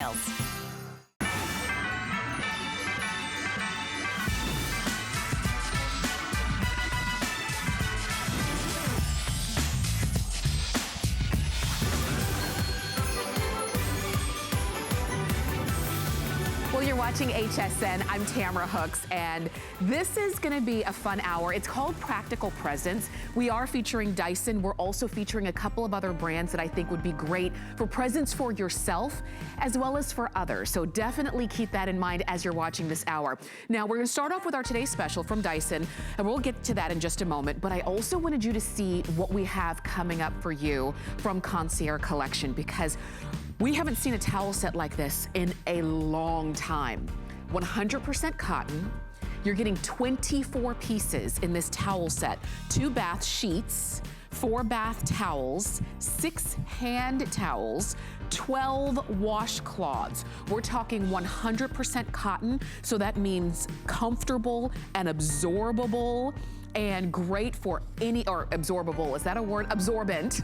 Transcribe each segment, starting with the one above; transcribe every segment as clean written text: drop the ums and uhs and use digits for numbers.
Well, you're watching HSN. I'm Tamara Hooks, and this is going to be a fun hour. It's called Practical Presents. We are featuring Dyson. We're also featuring a couple of other brands that I think would be great for presents for yourself as well as for others. So definitely keep that in mind as you're watching this hour. Now, we're going to start off with our today's special from Dyson, and we'll get to that in just a moment. But I also wanted you to see what we have coming up for you from Concierge Collection, because we haven't seen a towel set like this in a long time. 100% cotton. You're getting 24 pieces in this towel set. 2 bath sheets, 4 bath towels, 6 hand towels, 12 washcloths. We're talking 100% cotton, so that means comfortable and absorbable and great for any, or absorbable, is that a word? Absorbent.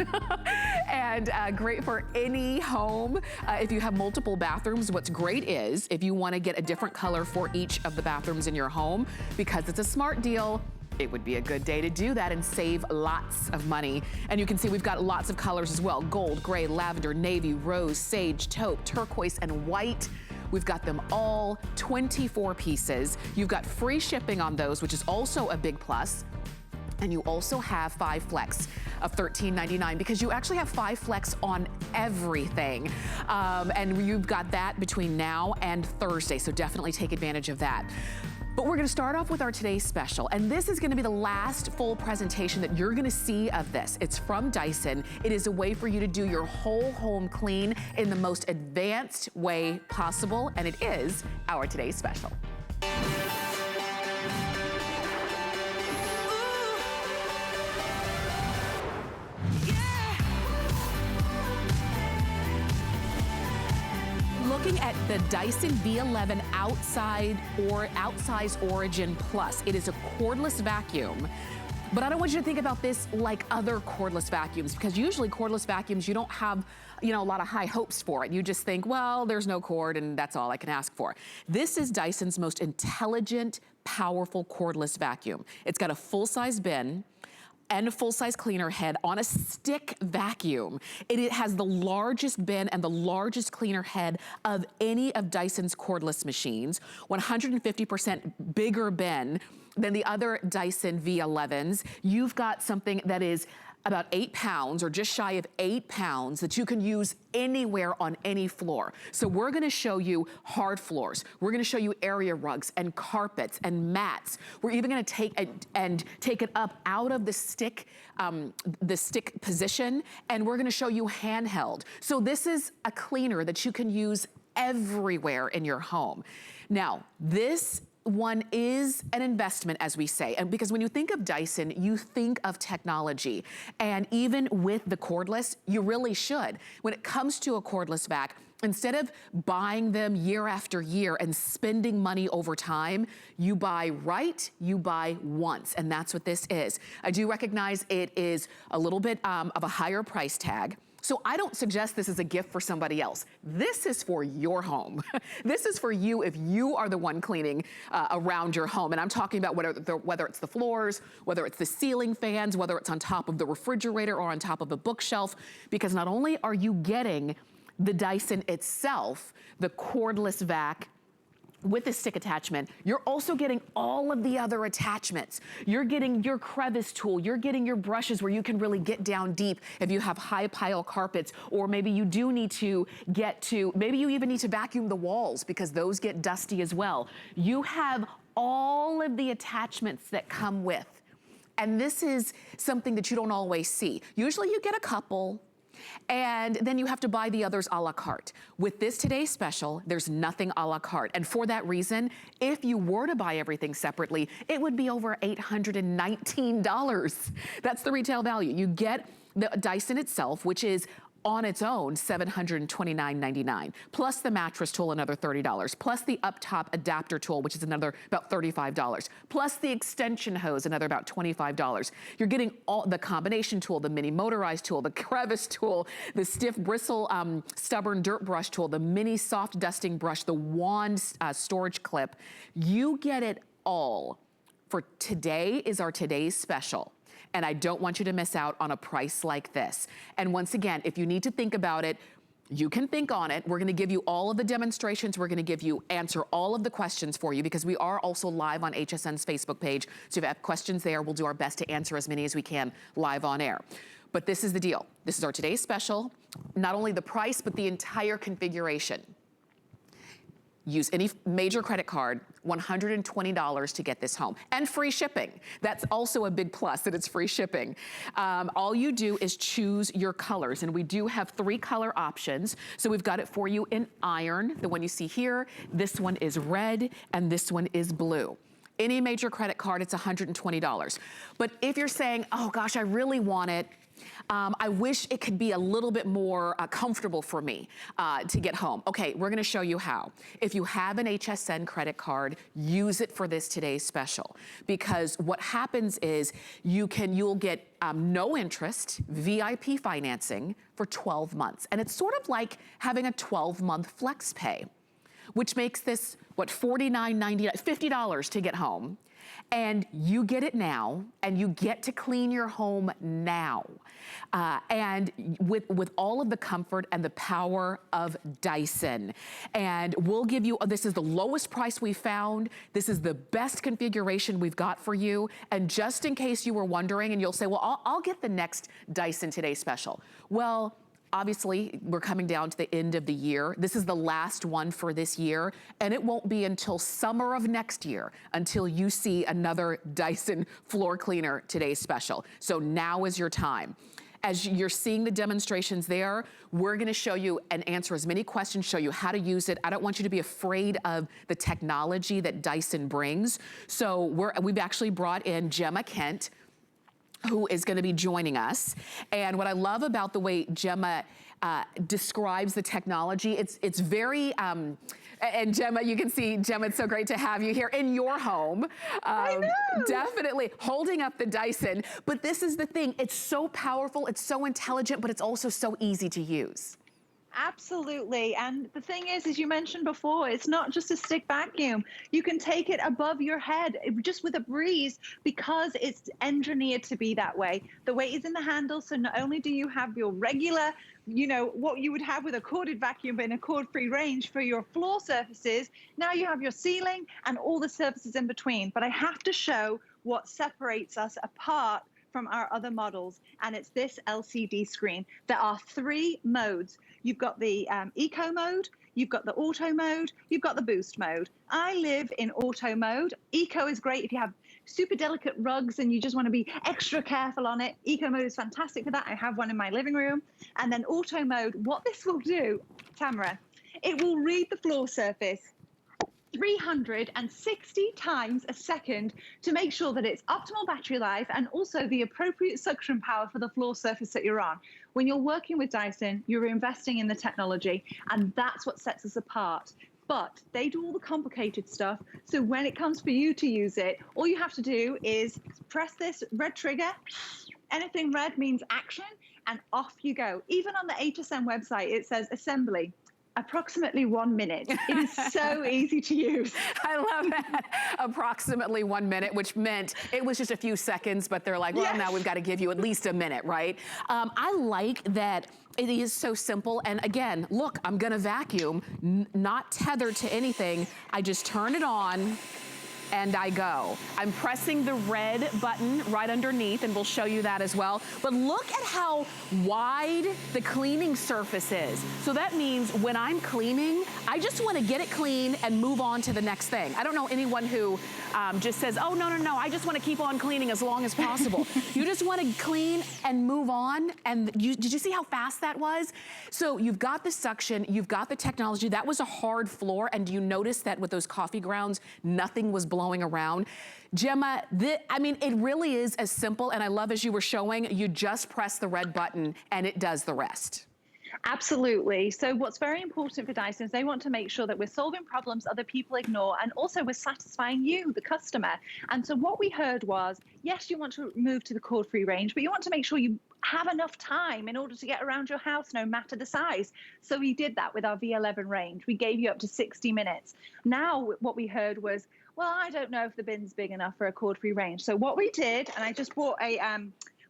And great for any home. If you have multiple bathrooms, what's great is if you want to get a different color for each of the bathrooms in your home, because it's a smart deal, it would be a good day to do that and save lots of money. And you can see we've got lots of colors as well: gold, gray, lavender, navy, rose, sage, taupe, turquoise, and white. We've got them all, 24 pieces. You've got free shipping on those, which is also a big plus. And you also have 5 flex of $13.99, because you actually have 5 flex on everything. And you've got that between now and Thursday, so definitely take advantage of that. But we're gonna start off with our today's special, and this is gonna be the last full presentation that you're gonna see of this. It's from Dyson. It is a way for you to do your whole home clean in the most advanced way possible, and it is our today's special. Looking at the Dyson V11 Outsize Origin Plus. It is a cordless vacuum. But I don't want you to think about this like other cordless vacuums, because usually cordless vacuums, you don't have, a lot of high hopes for it. You just think, well, there's no cord and that's all I can ask for. This is Dyson's most intelligent, powerful cordless vacuum. It's got a full-size bin and a full-size cleaner head on a stick vacuum. It has the largest bin and the largest cleaner head of any of Dyson's cordless machines, 150% bigger bin than the other Dyson V11s. You've got something that is about 8 pounds, or just shy of 8 pounds, that you can use anywhere on any floor. So we're gonna show you hard floors. We're gonna show you area rugs and carpets and mats. We're even gonna take it up out of the stick position, and we're gonna show you handheld. So this is a cleaner that you can use everywhere in your home. Now, this one is an investment, as we say, and because when you think of Dyson, you think of technology. And even with the cordless, you really should. When it comes to a cordless vac, instead of buying them year after year and spending money over time, you buy right, you buy once, and that's what this is. I do recognize it is a little bit of a higher price tag. So I don't suggest this is a gift for somebody else. This is for your home. This is for you if you are the one cleaning around your home. And I'm talking about whether it's the floors, whether it's the ceiling fans, whether it's on top of the refrigerator or on top of a bookshelf, because not only are you getting the Dyson itself, the cordless vac, with the stick attachment, you're also getting all of the other attachments. You're getting your crevice tool, you're getting your brushes where you can really get down deep if you have high pile carpets, or maybe you do need to maybe you even need to vacuum the walls because those get dusty as well. You have all of the attachments that come with. And this is something that you don't always see. Usually you get a couple, and then you have to buy the others a la carte. With this today's special, there's nothing a la carte. And for that reason, if you were to buy everything separately, it would be over $819. That's the retail value. You get the Dyson itself, which is on its own, $729.99, plus the mattress tool, another $30, plus the up top adapter tool, which is another about $35, plus the extension hose, another about $25. You're getting all the combination tool, the mini motorized tool, the crevice tool, the stiff bristle stubborn dirt brush tool, the mini soft dusting brush, the wand storage clip. You get it all. For today is our today's special. And I don't want you to miss out on a price like this. And once again, if you need to think about it, you can think on it. We're gonna give you all of the demonstrations. We're gonna answer all of the questions for you, because we are also live on HSN's Facebook page. So if you have questions there, we'll do our best to answer as many as we can live on air. But this is the deal. This is our today's special. Not only the price, but the entire configuration. Use any major credit card, $120 to get this home. And free shipping. That's also a big plus, that it's free shipping. All you do is choose your colors, and we do have 3 color options. So we've got it for you in iron, the one you see here. This one is red, and this one is blue. Any major credit card, it's $120. But if you're saying, oh gosh, I really want it, I wish it could be a little bit more comfortable for me to get home. Okay, we're gonna show you how. If you have an HSN credit card, use it for this today's special. Because what happens is you'll get no interest, VIP financing for 12 months. And it's sort of like having a 12-month flex pay, which makes this, what, $49.99, $50 to get home. And you get it now, and you get to clean your home now. And with all of the comfort and the power of Dyson. And we'll give you, this is the lowest price we found. This is the best configuration we've got for you. And just in case you were wondering, and you'll say, well, I'll get the next Dyson Today special. Well, obviously, we're coming down to the end of the year. This is the last one for this year, and it won't be until summer of next year until you see another Dyson floor cleaner Today's special. So now is your time. As you're seeing the demonstrations there, we're gonna show you and answer as many questions, show you how to use it. I don't want you to be afraid of the technology that Dyson brings. So we've actually brought in Gemma Kent, who is gonna be joining us. And what I love about the way Gemma describes the technology, it's very, and Gemma, you can see, Gemma, it's so great to have you here in your home. I know. Definitely holding up the Dyson. But this is the thing, it's so powerful, it's so intelligent, but it's also so easy to use. Absolutely. And the thing is, as you mentioned before, it's not just a stick vacuum. You can take it above your head just with a breeze, because it's engineered to be that way. The weight is in the handle, so not only do you have your regular, you know, what you would have with a corded vacuum, but in a cord-free range for your floor surfaces, now you have your ceiling and all the surfaces in between. But I have to show what separates us apart from our other models, and it's this LCD screen. There are 3 modes. You've got the eco mode, you've got the auto mode, you've got the boost mode. I live in auto mode. Eco is great if you have super delicate rugs and you just want to be extra careful on it. Eco mode is fantastic for that. I have one in my living room. And then auto mode, what this will do, Tamara, it will read the floor surface 360 times a second to make sure that it's optimal battery life and also the appropriate suction power for the floor surface that you're on. When you're working with Dyson, you're investing in the technology, and that's what sets us apart. But they do all the complicated stuff. So when it comes for you to use it, all you have to do is press this red trigger. Anything red means action, and off you go. Even on the HSN website, it says assembly. Approximately 1 minute. It is so easy to use. I love that. Approximately 1 minute, which meant it was just a few seconds, but they're like, well, yes, now we've got to give you at least a minute, right? I like that it is so simple. And again, look, I'm gonna vacuum, not tethered to anything. I just turn it on and I go. I'm pressing the red button right underneath, and we'll show you that as well. But look at how wide the cleaning surface is. So that means when I'm cleaning, I just want to get it clean and move on to the next thing. I don't know anyone who just says, oh, no, I just want to keep on cleaning as long as possible. You just want to clean and move on. And did you see how fast that was? So you've got the suction, you've got the technology. That was a hard floor, and do you notice that with those coffee grounds, nothing was blowing around? Gemma, I mean, it really is as simple, and I love, as you were showing, you just press the red button and it does the rest. Absolutely. So what's very important for Dyson is they want to make sure that we're solving problems other people ignore, and also we're satisfying you, the customer. And so what we heard was, yes, you want to move to the cord-free range, but you want to make sure you have enough time in order to get around your house, no matter the size. So we did that with our V11 range. We gave you up to 60 minutes. Now what we heard was, well, I don't know if the bin's big enough for a cord-free range. So what we did, and I just brought a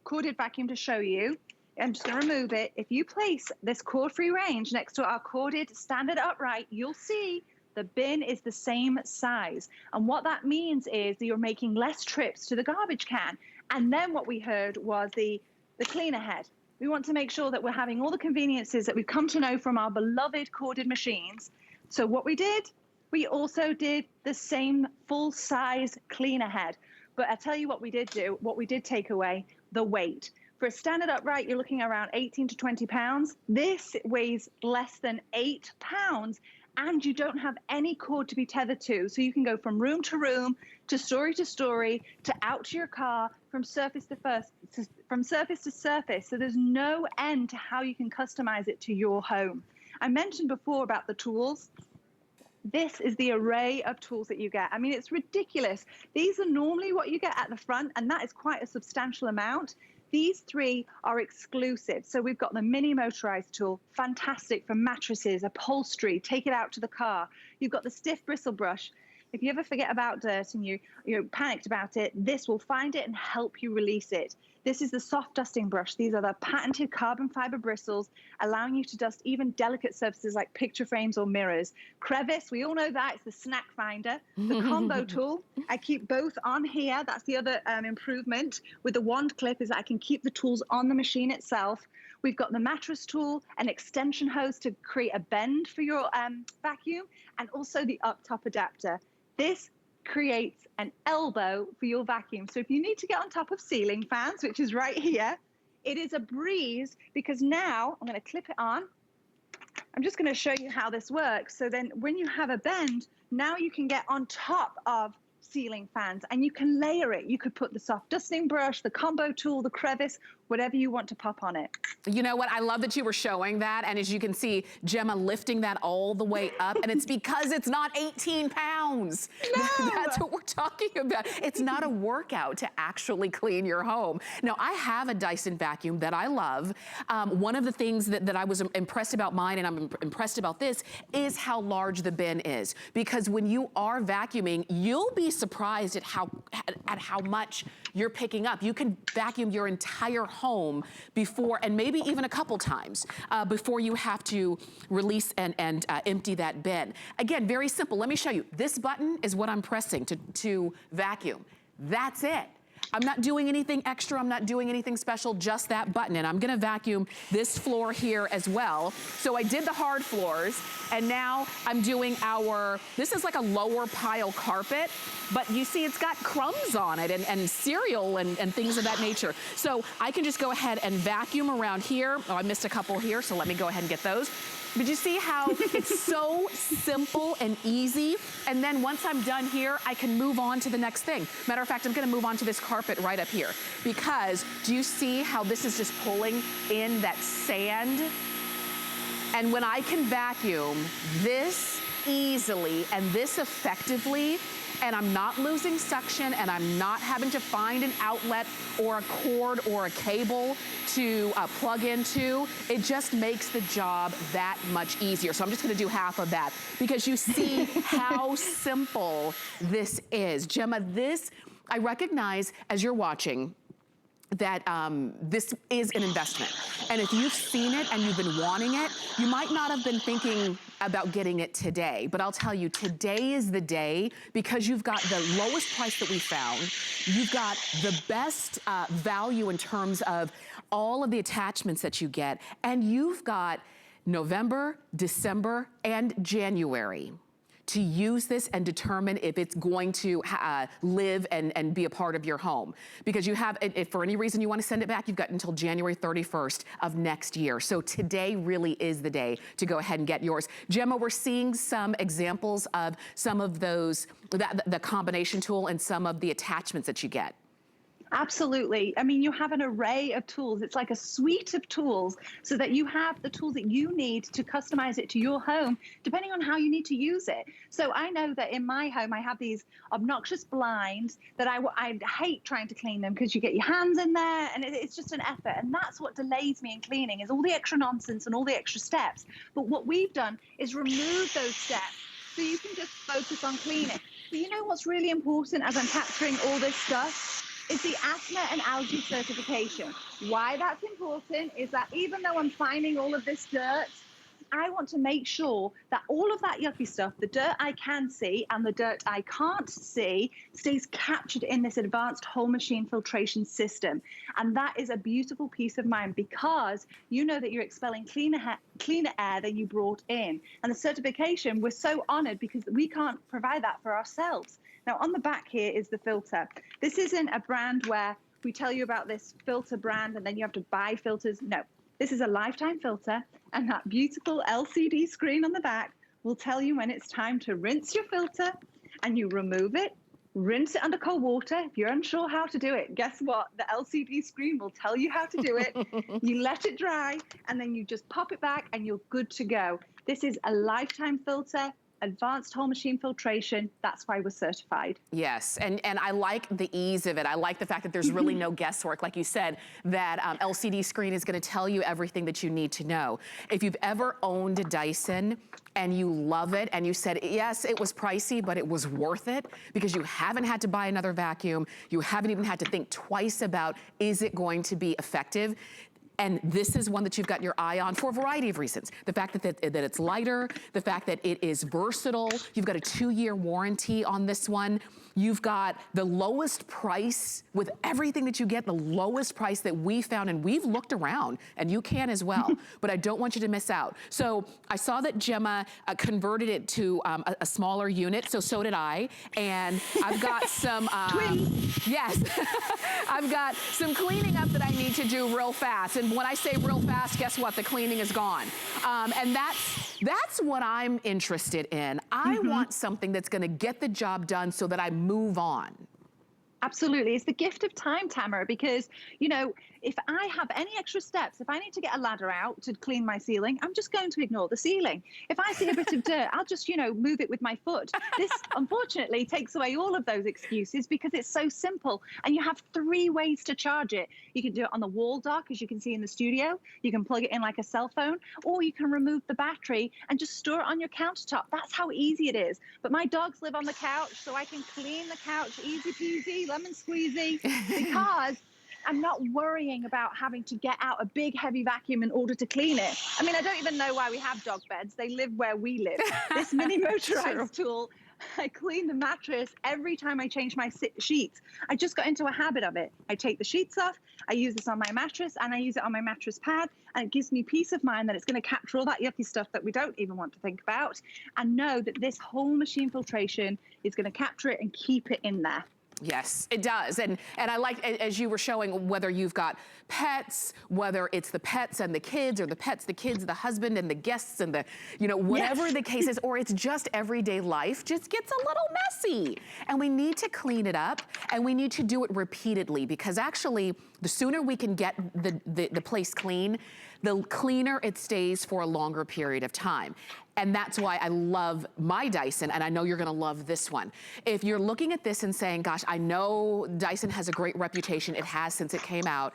corded vacuum to show you. I'm just going to remove it. If you place this cord-free range next to our corded standard upright, you'll see the bin is the same size. And what that means is that you're making less trips to the garbage can. And then what we heard was the cleaner head. We want to make sure that we're having all the conveniences that we've come to know from our beloved corded machines. So what we did, we also did the same full-size cleaner head. But I tell you what we did do, what we did take away, the weight. For a standard upright, you're looking around 18 to 20 pounds. This weighs less than 8 pounds, and you don't have any cord to be tethered to. So you can go from room to room, to story, to out to your car, from surface to surface. So there's no end to how you can customize it to your home. I mentioned before about the tools. This is the array of tools that you get. I mean, it's ridiculous. These are normally what you get at the front, and that is quite a substantial amount. These three are exclusive. So we've got the mini motorized tool, fantastic for mattresses, upholstery, take it out to the car. You've got the stiff bristle brush. If you ever forget about dirt and you're panicked about it, this will find it and help you release it. This is the soft dusting brush. These are the patented carbon fiber bristles, allowing you to dust even delicate surfaces like picture frames or mirrors. Crevice, we all know that, it's the snack finder. The combo tool, I keep both on here. That's the other improvement with the wand clip, is that I can keep the tools on the machine itself. We've got the mattress tool, an extension hose to create a bend for your vacuum, and also the up-top adapter. This creates an elbow for your vacuum. So if you need to get on top of ceiling fans, which is right here, it is a breeze, because now I'm going to clip it on. I'm just going to show you how this works. So then when you have a bend, now you can get on top of ceiling fans and you can layer it. You could put the soft dusting brush, the combo tool, the crevice, whatever you want to pop on it. You know what? I love that you were showing that. And as you can see, Gemma lifting that all the way up. And it's because it's not 18 pounds. No. That's what we're talking about. It's not a workout to actually clean your home. Now, I have a Dyson vacuum that I love. One of the things that I was impressed about mine, and I'm impressed about this, is how large the bin is. Because when you are vacuuming, you'll be surprised at how much you're picking up. You can vacuum your entire home before, and maybe even a couple times before you have to release and empty that bin. Again, very simple. Let me show you. This button is what I'm pressing to vacuum. That's it. I'm not doing anything extra. I'm not doing anything special, just that button. And I'm gonna vacuum this floor here as well. So I did the hard floors, and now I'm doing this is like a lower pile carpet, but you see it's got crumbs on it and cereal and things of that nature. So I can just go ahead and vacuum around here. Oh, I missed a couple here, so let me go ahead and get those. But you see how it's so simple and easy? And then once I'm done here, I can move on to the next thing. Matter of fact, I'm gonna move on to this carpet right up here, because do you see how this is just pulling in that sand? And when I can vacuum this easily and this effectively, and I'm not losing suction, and I'm not having to find an outlet or a cord or a cable to plug into, it just makes the job that much easier. So I'm just gonna do half of that, because you see how simple this is. Gemma, this, I recognize as you're watching, that this is an investment. And if you've seen it and you've been wanting it, you might not have been thinking about getting it today, but I'll tell you, today is the day, because you've got the lowest price that we found. You've got the best value in terms of all of the attachments that you get, and you've got November, December, and January to use this and determine if it's going to live and be a part of your home. Because you have, if for any reason you want to send it back, you've got until January 31st of next year. So today really is the day to go ahead and get yours. Gemma, we're seeing some examples of some of those, the combination tool and some of the attachments that you get. Absolutely. I mean, you have an array of tools. It's like a suite of tools so that you have the tools that you need to customize it to your home, depending on how you need to use it. So I know that in my home, I have these obnoxious blinds that I hate trying to clean them because you get your hands in there and it's just an effort. And that's what delays me in cleaning is all the extra nonsense and all the extra steps. But what we've done is remove those steps so you can just focus on cleaning. But you know what's really important as I'm capturing all this stuff? Is the asthma and allergy certification. Why that's important is that even though I'm finding all of this dirt, I want to make sure that all of that yucky stuff, the dirt I can see and the dirt I can't see, stays captured in this advanced whole machine filtration system. And that is a beautiful peace of mind because you know that you're expelling cleaner air than you brought in. And the certification, we're so honored because we can't provide that for ourselves. Now, on the back here is the filter. This isn't a brand where we tell you about this filter brand and then you have to buy filters. No, this is a lifetime filter, and that beautiful LCD screen on the back will tell you when it's time to rinse your filter, and you remove it, rinse it under cold water. If you're unsure how to do it, guess what? The LCD screen will tell you how to do it. You let it dry, and then you just pop it back, and you're good to go. This is a lifetime filter. Advanced whole machine filtration, that's why we're certified. Yes, and I like the ease of it. I like the fact that there's really no guesswork. Like you said, that LCD screen is gonna tell you everything that you need to know. If you've ever owned a Dyson and you love it and you said, yes, it was pricey, but it was worth it because you haven't had to buy another vacuum, you haven't even had to think twice about, is it going to be effective? And this is one that you've got your eye on for a variety of reasons. The fact that it's lighter, the fact that it is versatile. You've got a 2-year warranty on this one. You've got the lowest price with everything that you get, the lowest price that we found, and we've looked around, and you can as well, but I don't want you to miss out. So I saw that Gemma converted it to a smaller unit, so did I, and I've got some, yes, I've got some cleaning up that I need to do real fast, and when I say real fast, guess what? The cleaning is gone. And that's what I'm interested in. I want something that's gonna get the job done so that I move on. Absolutely. It's the gift of time, Tamara, because, you know, if I have any extra steps, if I need to get a ladder out to clean my ceiling, I'm just going to ignore the ceiling. If I see a bit of dirt, I'll just, you know, move it with my foot. This, unfortunately, takes away all of those excuses because it's so simple. And you have 3 ways to charge it. You can do it on the wall dock, as you can see in the studio. You can plug it in like a cell phone, or you can remove the battery and just store it on your countertop. That's how easy it is. But my dogs live on the couch, so I can clean the couch easy peasy, lemon squeezy, because I'm not worrying about having to get out a big heavy vacuum in order to clean it. I mean, I don't even know why we have dog beds. They live where we live. This mini motorized tool, I clean the mattress every time I change my sheets. I just got into a habit of it. I take the sheets off, I use this on my mattress, and I use it on my mattress pad, and it gives me peace of mind that it's going to capture all that yucky stuff that we don't even want to think about, and know that this whole machine filtration is going to capture it and keep it in there. Yes, it does. And I like, as you were showing, whether you've got pets, whether it's the pets and the kids, or the pets, the kids, the husband and the guests and the, you know, whatever the case is, or it's just everyday life just gets a little messy. And we need to clean it up, and we need to do it repeatedly, because actually the sooner we can get the place clean, the cleaner it stays for a longer period of time. And that's why I love my Dyson, and I know you're gonna love this one. If you're looking at this and saying, gosh, I know Dyson has a great reputation, it has since it came out.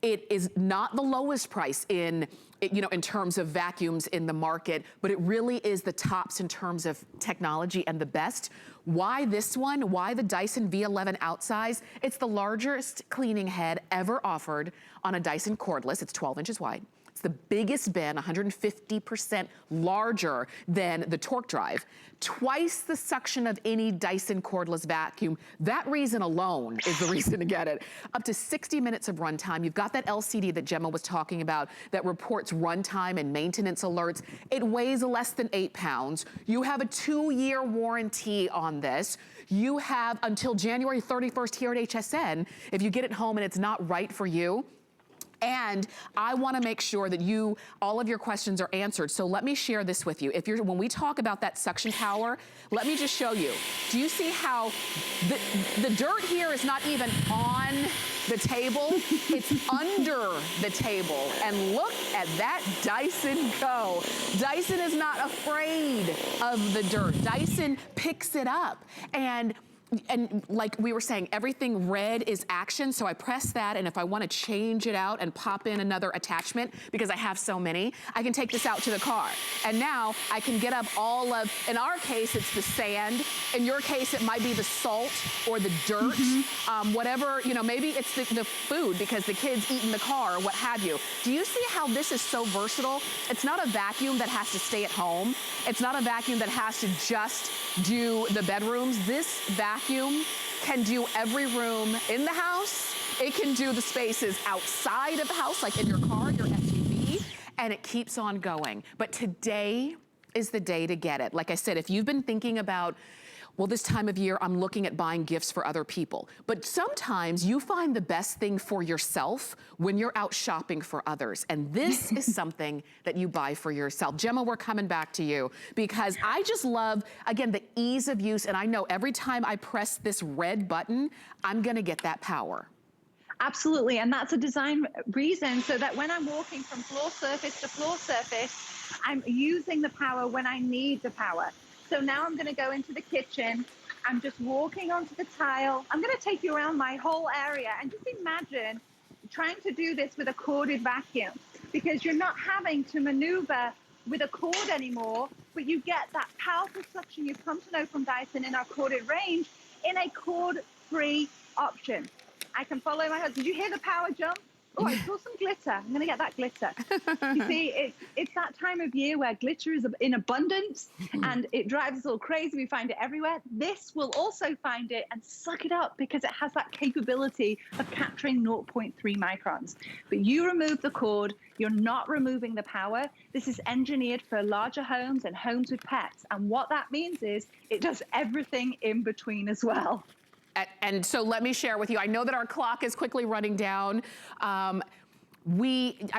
It is not the lowest price in, you know, in terms of vacuums in the market, but it really is the tops in terms of technology and the best. Why this one? Why the Dyson V11 outsize? It's the largest cleaning head ever offered on a Dyson cordless. It's 12 inches wide. It's the biggest bin, 150% larger than the torque drive. Twice the suction of any Dyson cordless vacuum. That reason alone is the reason to get it. Up to 60 minutes of runtime. You've got that LCD that Gemma was talking about that reports runtime and maintenance alerts. It weighs less than 8 pounds. You have a 2-year warranty on this. You have until January 31st here at HSN. If you get it home and it's not right for you, And I want to make sure that all of your questions are answered. So let me share this with you. When we talk about that suction power, let me just show you. Do you see how the dirt here is not even on the table? It's under the table. And look at that Dyson go. Dyson is not afraid of the dirt. Dyson picks it up. And like we were saying, everything red is action, so I press that, and if I want to change it out and pop in another attachment, because I have so many, I can take this out to the car. And now I can get up all of, in our case, it's the sand. In your case, it might be the salt or the dirt, whatever, you know, maybe it's the food because the kids eat in the car or what have you. Do you see how this is so versatile? It's not a vacuum that has to stay at home. It's not a vacuum that has to just do the bedrooms. This vacuum can do every room in the house. It can do the spaces outside of the house, like in your car, your SUV, and it keeps on going. But today is the day to get it. Like I said, if you've been thinking about, well, this time of year, I'm looking at buying gifts for other people. But sometimes you find the best thing for yourself when you're out shopping for others. And this is something that you buy for yourself. Gemma, we're coming back to you because I just love, again, the ease of use. And I know every time I press this red button, I'm gonna get that power. Absolutely, and that's a design reason so that when I'm walking from floor surface to floor surface, I'm using the power when I need the power. So now I'm gonna go into the kitchen. I'm just walking onto the tile. I'm gonna take you around my whole area and just imagine trying to do this with a corded vacuum because you're not having to maneuver with a cord anymore, but you get that powerful suction you've come to know from Dyson in our corded range in a cord-free option. I can follow my husband. Did you hear the power jump? Oh, I saw some glitter. I'm going to get that glitter. You see, it's that time of year where glitter is in abundance and it drives us all crazy. We find it everywhere. This will also find it and suck it up because it has that capability of capturing 0.3 microns. But you remove the cord, you're not removing the power. This is engineered for larger homes and homes with pets. And what that means is it does everything in between as well. And so let me share with you, I know that our clock is quickly running down. I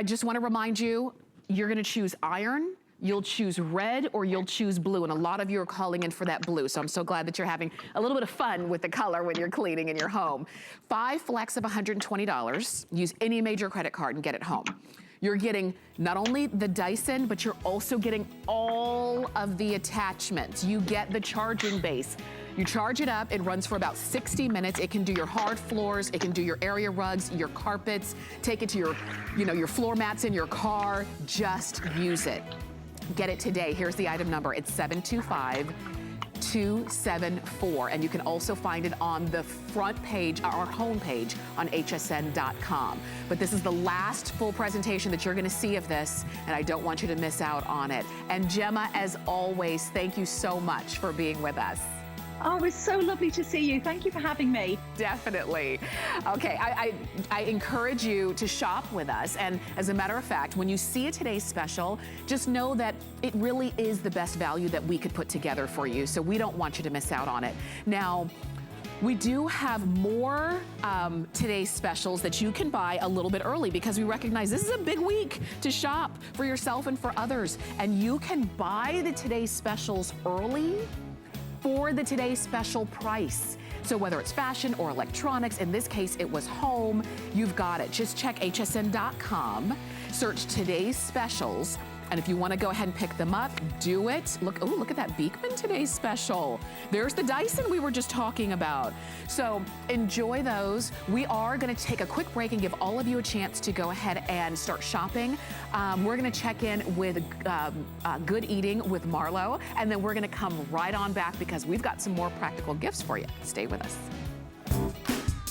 just want to remind you, you're going to choose iron, you'll choose red, or you'll choose blue. And a lot of you are calling in for that blue. So I'm so glad that you're having a little bit of fun with the color when you're cleaning in your home. 5 flex of $120. Use any major credit card and get it home. You're getting not only the Dyson, but you're also getting all of the attachments. You get the charging base. You charge it up, it runs for about 60 minutes. It can do your hard floors, it can do your area rugs, your carpets, take it to your, your floor mats in your car. Just use it. Get it today. Here's the item number. It's 725-274. And you can also find it on the front page, our home page on hsn.com. But this is the last full presentation that you're gonna see of this, and I don't want you to miss out on it. And Gemma, as always, thank you so much for being with us. Oh, it was so lovely to see you. Thank you for having me. Definitely. Okay, I encourage you to shop with us. And as a matter of fact, when you see a Today's Special, just know that it really is the best value that we could put together for you. So we don't want you to miss out on it. Now, we do have more Today's Specials that you can buy a little bit early because we recognize this is a big week to shop for yourself and for others. And you can buy the Today's Specials early for the Today's Special price. So whether it's fashion or electronics, in this case it was home, you've got it. Just check hsn.com, search Today's Specials, and if you want to go ahead and pick them up, do it. Look, oh, look at that Beekman Today's Special. There's the Dyson we were just talking about. So enjoy those. We are going to take a quick break and give all of you a chance to go ahead and start shopping. We're going to check in with Good Eating with Marlo, and then we're going to come right on back because we've got some more practical gifts for you. Stay with us.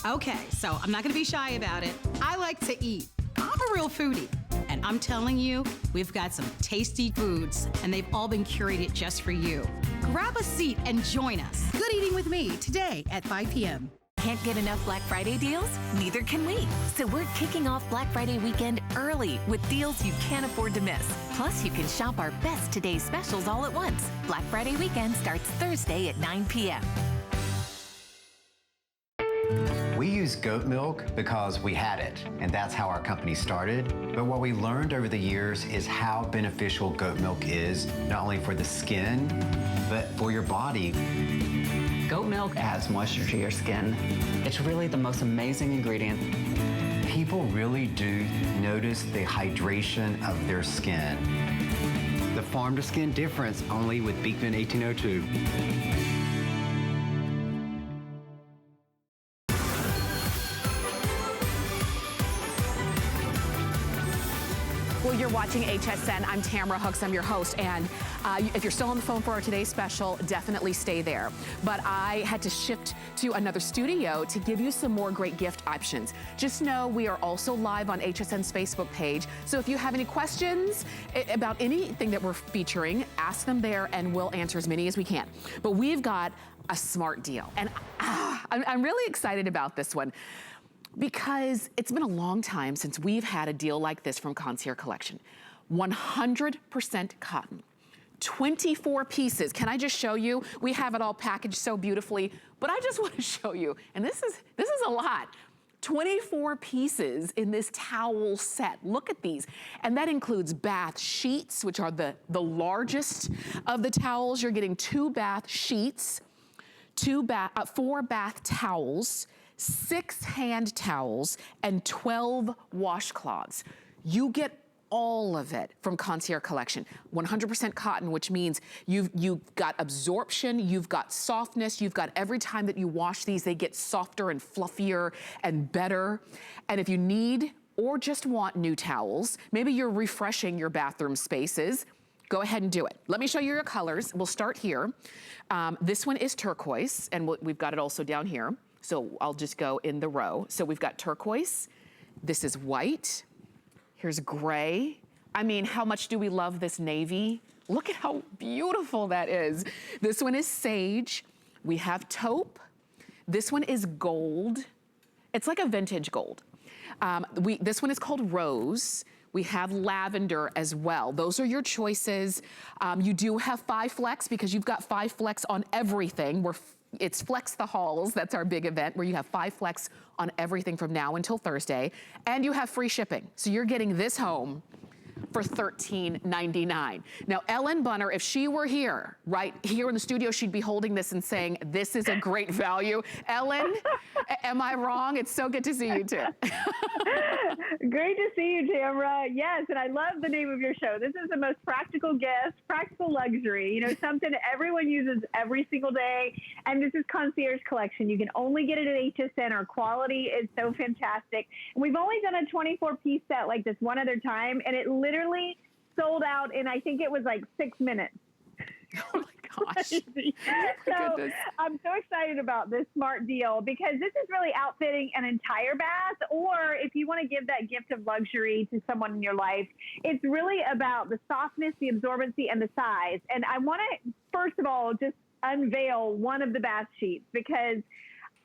Okay, so I'm not going to be shy about it. I like to eat. I'm a real foodie. And I'm telling you, we've got some tasty foods, and they've all been curated just for you. Grab a seat and join us. Good Eating with me today at 5 p.m. Can't get enough Black Friday deals? Neither can we. So we're kicking off Black Friday weekend early with deals you can't afford to miss. Plus, you can shop our best Today's Specials all at once. Black Friday weekend starts Thursday at 9 p.m. We use goat milk because we had it, and that's how our company started. But what we learned over the years is how beneficial goat milk is, not only for the skin, but for your body. Goat milk adds moisture to your skin. It's really the most amazing ingredient. People really do notice the hydration of their skin. The farm to skin difference only with Beekman 1802. Well, you're watching HSN. I'm Tamara Hooks. I'm your host. And if you're still on the phone for our today's special, definitely stay there. But I had to shift to another studio to give you some more great gift options. Just know we are also live on HSN's Facebook page. So if you have any questions about anything that we're featuring, ask them there and we'll answer as many as we can. But we've got a smart deal. And I'm really excited about this one, because it's been a long time since we've had a deal like this from Concierge Collection. 100% cotton, 24 pieces. Can I just show you? We have it all packaged so beautifully, but I just want to show you, and this is a lot. 24 pieces in this towel set. Look at these. And that includes bath sheets, which are the largest of the towels. You're getting 2 bath sheets, 4 bath towels, 6 hand towels, and 12 washcloths. You get all of it from Concierge Collection. 100% cotton, which means you've got absorption, you've got softness, you've got every time that you wash these, they get softer and fluffier and better. And if you need or just want new towels, maybe you're refreshing your bathroom spaces, go ahead and do it. Let me show you your colors. We'll start here. This one is turquoise, and we've got it also down here. So I'll just go in the row. So we've got turquoise, this is white, here's gray. I mean, how much do we love this navy? Look at how beautiful that is. This one is sage, we have taupe, this one is gold. It's like a vintage gold. This one is called rose. We have lavender as well. Those are your choices. You do have 5 flex because you've got 5 flex on everything. It's Flex the Halls, that's our big event where you have 5 flex on everything from now until Thursday, and you have free shipping. So you're getting this home for $13.99. Now, Ellen Bunner, if she were here, right here in the studio, she'd be holding this and saying, this is a great value. Ellen, am I wrong? It's so good to see you too. Great to see you, Tamara. Yes, and I love the name of your show. This is the most practical gift, practical luxury, you know, something everyone uses every single day. And this is Concierge Collection. You can only get it at HSN. Our quality is so fantastic. And we've only done a 24-piece set like this one other time, and it literally sold out in, I think it was like 6 minutes. Oh my gosh. So I'm so excited about this smart deal because this is really outfitting an entire bath, or if you want to give that gift of luxury to someone in your life, it's really about the softness, the absorbency, and the size. And I want to, first of all, just unveil one of the bath sheets because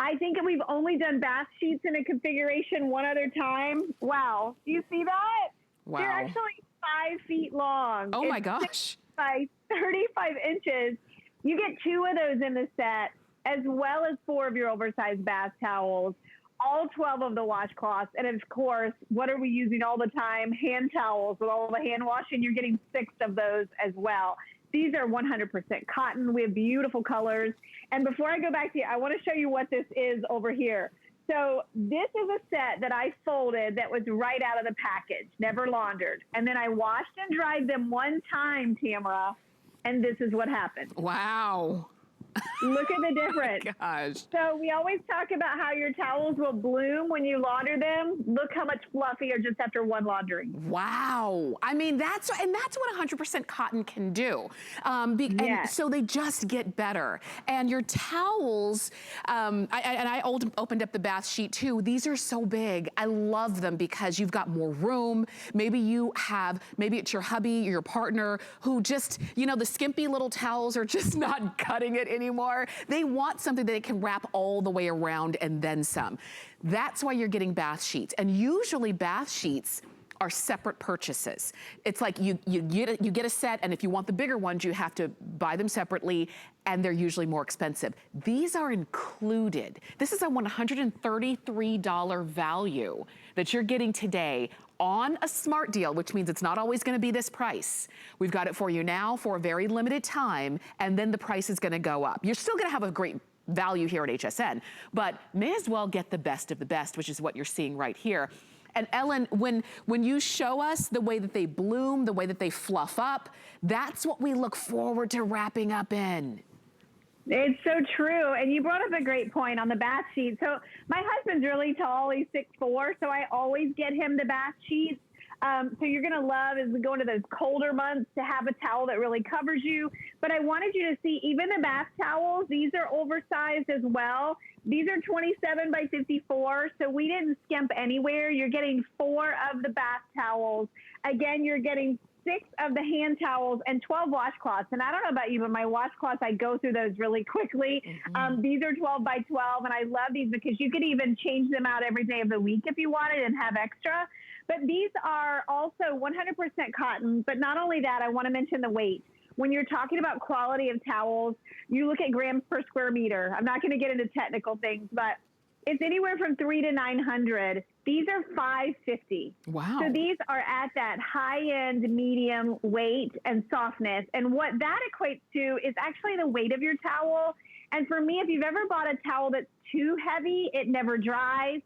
I think we've only done bath sheets in a configuration one other time. Wow. Do you see that? Wow. They're actually 5 feet long. Oh my gosh. By 35 inches. You get 2 of those in the set, as well as 4 of your oversized bath towels, all 12 of the washcloths, and of course, what are we using all the time? Hand towels with all the hand washing. You're getting 6 of those as well. These are 100% cotton. We have beautiful colors. And before I go back to you, I want to show you what this is over here. So this is a set that I folded that was right out of the package, never laundered. And then I washed and dried them one time, Tamara, and this is what happened. Wow. Look at the difference. Oh my gosh. So we always talk about how your towels will bloom when you launder them. Look how much fluffier just after one laundering. Wow. I mean, that's what 100% cotton can do. And so they just get better. And your towels, I opened up the bath sheet too. These are so big. I love them because you've got more room. Maybe it's your hubby, your partner who just, you know, the skimpy little towels are just not cutting it anymore. They want something that they can wrap all the way around and then some. That's why you're getting bath sheets. And usually bath sheets are separate purchases. It's like you get a set, and if you want the bigger ones, you have to buy them separately, and they're usually more expensive. These are included. This is a $133 value that you're getting today on a smart deal, which means it's not always gonna be this price. We've got it for you now for a very limited time, and then the price is gonna go up. You're still gonna have a great value here at HSN, but may as well get the best of the best, which is what you're seeing right here. And Ellen, when you show us the way that they bloom, the way that they fluff up, that's what we look forward to wrapping up in. It's so true. And you brought up a great point on the bath sheet. So my husband's really tall. He's 6'4", so I always get him the bath sheets. So you're going to love, as we go into those colder months, to have a towel that really covers you. But I wanted you to see even the bath towels. These are oversized as well. These are 27 by 54, so we didn't skimp anywhere. You're getting 4 of the bath towels. Again, you're getting 6 of the hand towels and 12 washcloths. And I don't know about you, but my washcloths, I go through those really quickly. These are 12 by 12, and I love these because you could even change them out every day of the week if you wanted and have extra. But these are also 100% cotton. But not only that, I want to mention the weight. When you're talking about quality of towels, you look at grams per square meter. I'm not going to get into technical things, but it's anywhere from 300 to 900. These are 550. Wow. So these are at that high-end medium weight and softness. And what that equates to is actually the weight of your towel. And for me, if you've ever bought a towel that's too heavy, it never dries.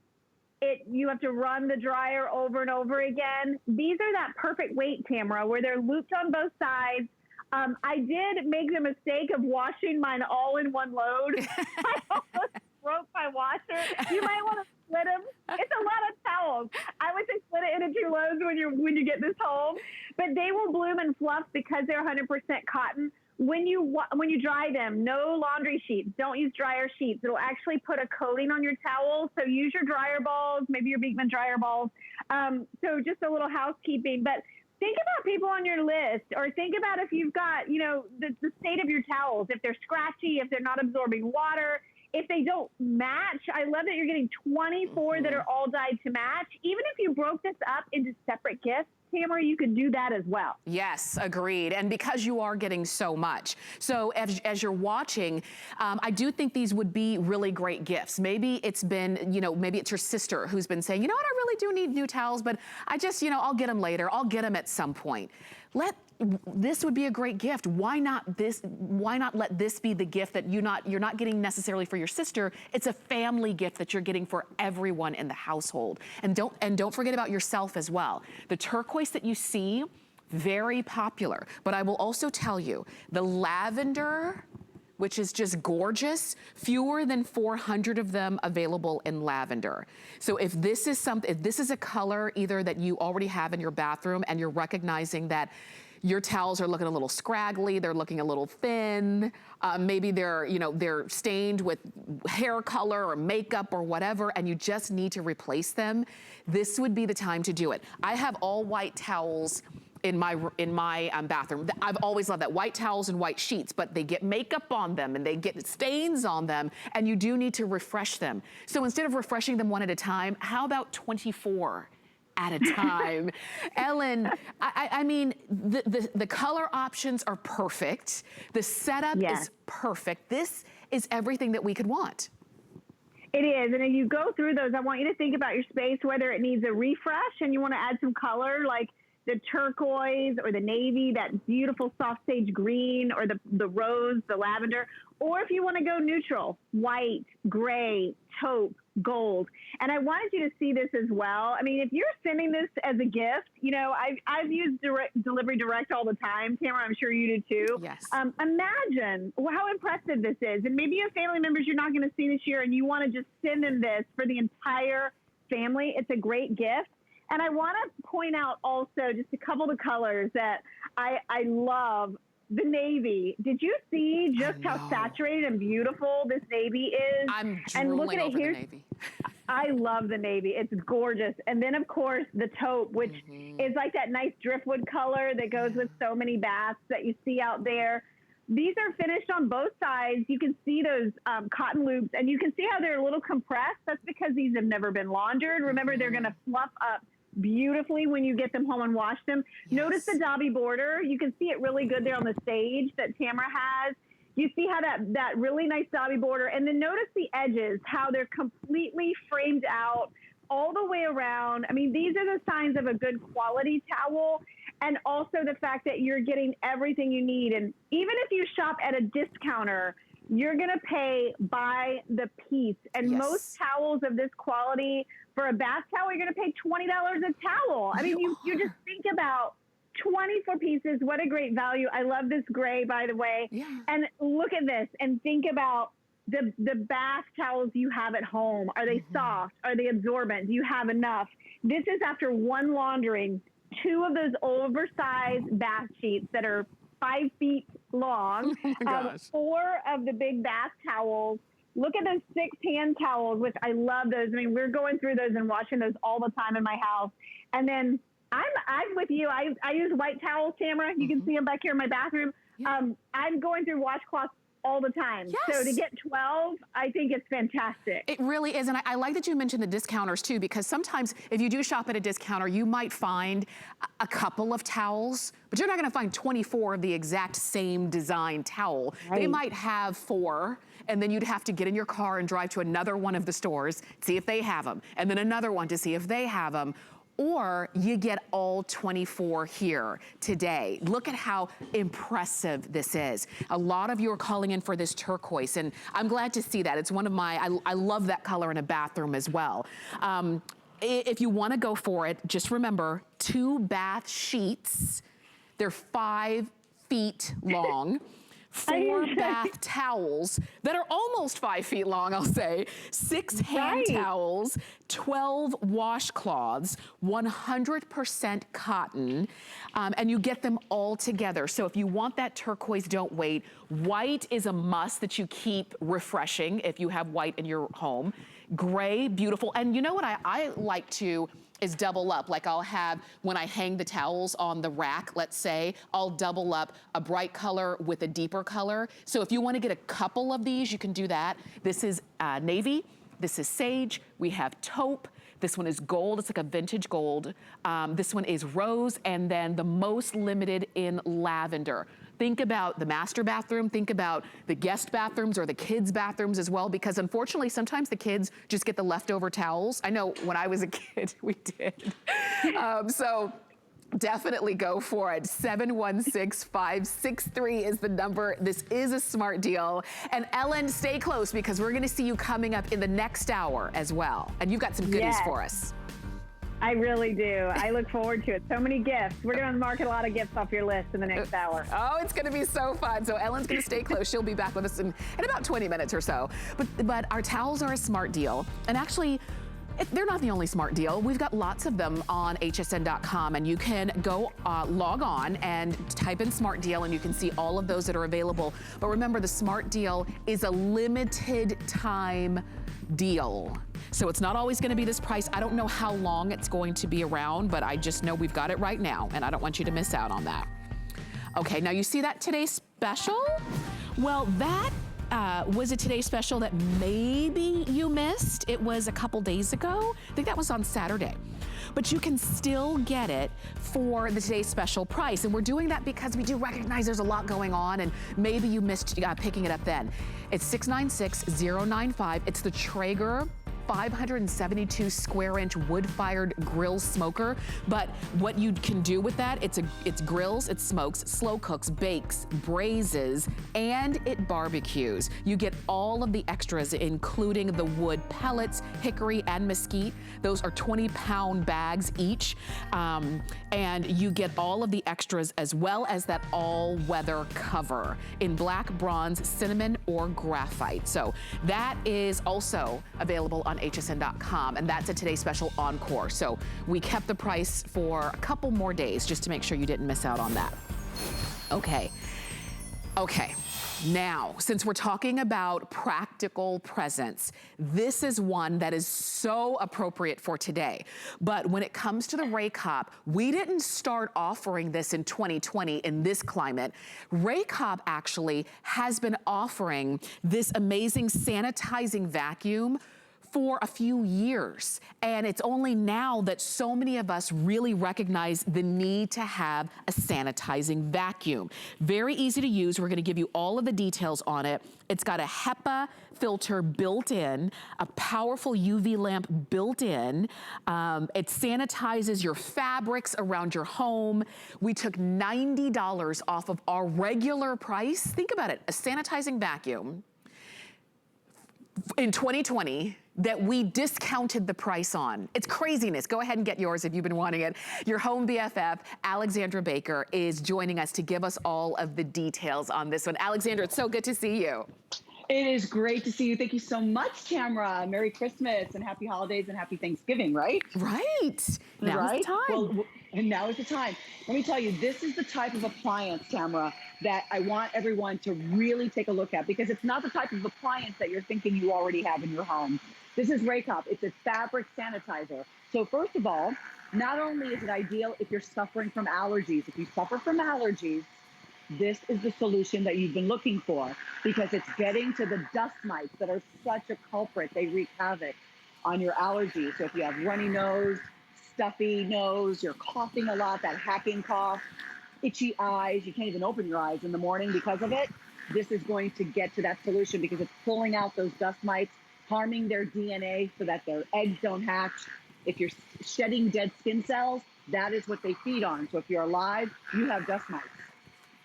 You have to run the dryer over and over again. These are that perfect weight, Tamara, where they're looped on both sides. I did make the mistake of washing mine all in one load. I almost broke my washer. You might want to split them. It's a lot of towels. I would say split it into 2 loads when you get this home. But they will bloom and fluff because they're 100% cotton. When you dry them, no laundry sheets. Don't use dryer sheets. It'll actually put a coating on your towels. So use your dryer balls, maybe your Beekman dryer balls. So just a little housekeeping. But think about people on your list, or think about if you've got, the state of your towels, if they're scratchy, if they're not absorbing water, if they don't match. I love that you're getting 24 that are all dyed to match. Even if you broke this up into separate gifts, Tamara, you could do that as well. Yes, agreed. And because you are getting so much. So as you're watching, I do think these would be really great gifts. Maybe it's been, maybe it's your sister who's been saying, you know what, I really do need new towels, but I just, I'll get them later. I'll get them at some point. This would be a great gift. Why not let this be the gift that you're not getting necessarily for your sister? It's a family gift that you're getting for everyone in the household. And don't forget about yourself as well. The turquoise that you see, very popular. But I will also tell you, the lavender, which is just gorgeous, fewer than 400 of them available in lavender. So if this is a color either that you already have in your bathroom and you're recognizing that your towels are looking a little scraggly, they're looking a little thin, maybe they're stained with hair color or makeup or whatever, and you just need to replace them, this would be the time to do it. I have all white towels in my bathroom. I've always loved that, white towels and white sheets, but they get makeup on them and they get stains on them, and you do need to refresh them. So instead of refreshing them one at a time, how about 24 at a time? Ellen, I mean, the color options are perfect. The setup is perfect. This is everything that we could want. It is, and as you go through those, I want you to think about your space, whether it needs a refresh and you want to add some color, like the turquoise or the navy, that beautiful soft sage green, or the rose, the lavender, or if you want to go neutral, white, gray, taupe, gold. And I wanted you to see this as well. I mean, if you're sending this as a gift, I've used Delivery Direct all the time. Tamara, I'm sure you do too. Yes. Imagine how impressive this is. And maybe you have family members you're not going to see this year and you want to just send them this for the entire family. It's a great gift. And I want to point out also just a couple of colors that I love. The navy. Did you see just how saturated and beautiful this navy is? I'm drooling over the navy. I love the navy. It's gorgeous. And then, of course, the taupe, which is like that nice driftwood color that goes with so many baths that you see out there. These are finished on both sides. You can see those cotton loops, and you can see how they're a little compressed. That's because these have never been laundered. Remember, they're going to fluff up beautifully when you get them home and wash them. Yes. Notice the Dobby border. You can see it really good there on the stage that Tamara has. You see how that really nice Dobby border, and then notice the edges, how they're completely framed out all the way around. I mean, these are the signs of a good quality towel, and also the fact that you're getting everything you need. And even if you shop at a discounter, you're going to pay by the piece. And most towels of this quality, for a bath towel, you're going to pay $20 a towel. I mean, you just think about 24 pieces. What a great value. I love this gray, by the way. Yeah. And look at this and think about the bath towels you have at home. Are they soft? Are they absorbent? Do you have enough? This is after one laundering, 2 of those oversized bath sheets that are 5 feet long, 4 of the big bath towels. Look at those 6 hand towels, which I love those. I mean, we're going through those and washing those all the time in my house. And then I'm with you. I use white towels, Tamara. You can see them back here in my bathroom. Yeah. I'm going through washcloths all the time. Yes. So to get 12, I think it's fantastic. It really is. And I like that you mentioned the discounters too, because sometimes if you do shop at a discounter, you might find a couple of towels, but you're not gonna find 24 of the exact same design towel. Right. They might have 4, and then you'd have to get in your car and drive to another one of the stores, see if they have them, and then another one to see if they have them. Or you get all 24 here today. Look at how impressive this is. A lot of you are calling in for this turquoise, and I'm glad to see that. It's one of my, I love that color in a bathroom as well. If you wanna go for it, just remember, 2 bath sheets. They're 5 feet long. 4 bath towels that are almost 5 feet long, I'll say. 6 hand towels, 12 washcloths, 100% cotton, and you get them all together. So if you want that turquoise, don't wait. White is a must that you keep refreshing if you have white in your home. Gray, beautiful. And you know what I like to is double up. Like I'll have, when I hang the towels on the rack, let's say, I'll double up a bright color with a deeper color. So if you wanna get a couple of these, you can do that. This is navy, this is sage, we have taupe, this one is gold, it's like a vintage gold. This one is rose, and then the most limited in lavender. Think about the master bathroom, think about the guest bathrooms or the kids' bathrooms as well, because unfortunately, sometimes the kids just get the leftover towels. I know when I was a kid, we did. So definitely go for it. 716563 is the number. This is a smart deal. And Ellen, stay close because we're gonna see you coming up in the next hour as well. And you've got some goodies for us. I really do. I look forward to it. So many gifts. We're going to mark a lot of gifts off your list in the next hour. Oh, it's going to be so fun. So Ellen's going to stay close. She'll be back with us in about 20 minutes or so. But our towels are a smart deal. And actually, they're not the only smart deal. We've got lots of them on hsn.com, and you can go log on and type in smart deal, and you can see all of those that are available. But remember, the smart deal is a limited time deal. So it's not always gonna be this price. I don't know how long it's going to be around, but I just know we've got it right now, and I don't want you to miss out on that. Okay, now you see that today's special? Well, that was a today's special that maybe you missed. It was a couple days ago. I think that was on Saturday. But you can still get it for the today's special price. And we're doing that because we do recognize there's a lot going on, and maybe you missed picking it up then. It's 696095. It's the Traeger 572 square inch wood-fired grill smoker. But what you can do with that, it's grills, it smokes, slow cooks, bakes, braises, and it barbecues. You get all of the extras, including the wood pellets, hickory, and mesquite. Those are 20-pound bags each. And you get all of the extras as well as that all-weather cover in black, bronze, cinnamon, or graphite. So that is also available on hsn.com, and that's a today's special encore. So we kept the price for a couple more days just to make sure you didn't miss out on that. Okay. Now, since we're talking about practical presents, this is one that is so appropriate for today. But when it comes to the Raycop, we didn't start offering this in 2020 in this climate. Raycop actually has been offering this amazing sanitizing vacuum for a few years. And it's only now that so many of us really recognize the need to have a sanitizing vacuum. Very easy to use. We're gonna give you all of the details on it. It's got a HEPA filter built in, a powerful UV lamp built in. It sanitizes your fabrics around your home. We took $90 off of our regular price. Think about it, a sanitizing vacuum in 2020 that we discounted the price on. It's craziness. Go ahead and get yours if you've been wanting it. Your home BFF, Alexandra Baker, is joining us to give us all of the details on this one. Alexandra, it's so good to see you. It is great to see you. Thank you so much, Tamara. Merry Christmas and happy holidays and happy Thanksgiving, right? Right. Now's the time. Well, and now is the time. Let me tell you, this is the type of appliance, Tamara, that I want everyone to really take a look at, because it's not the type of appliance that you're thinking you already have in your home. This is Raycop. It's a fabric sanitizer. So first of all, not only is it ideal if you're suffering from allergies. If you suffer from allergies, this is the solution that you've been looking for, because it's getting to the dust mites that are such a culprit. They wreak havoc on your allergies. So if you have runny nose, stuffy nose, you're coughing a lot, that hacking cough, itchy eyes, you can't even open your eyes in the morning because of it, this is going to get to that solution, because it's pulling out those dust mites, harming their DNA so that their eggs don't hatch. If you're shedding dead skin cells, that is what they feed on. So if you're alive, you have dust mites.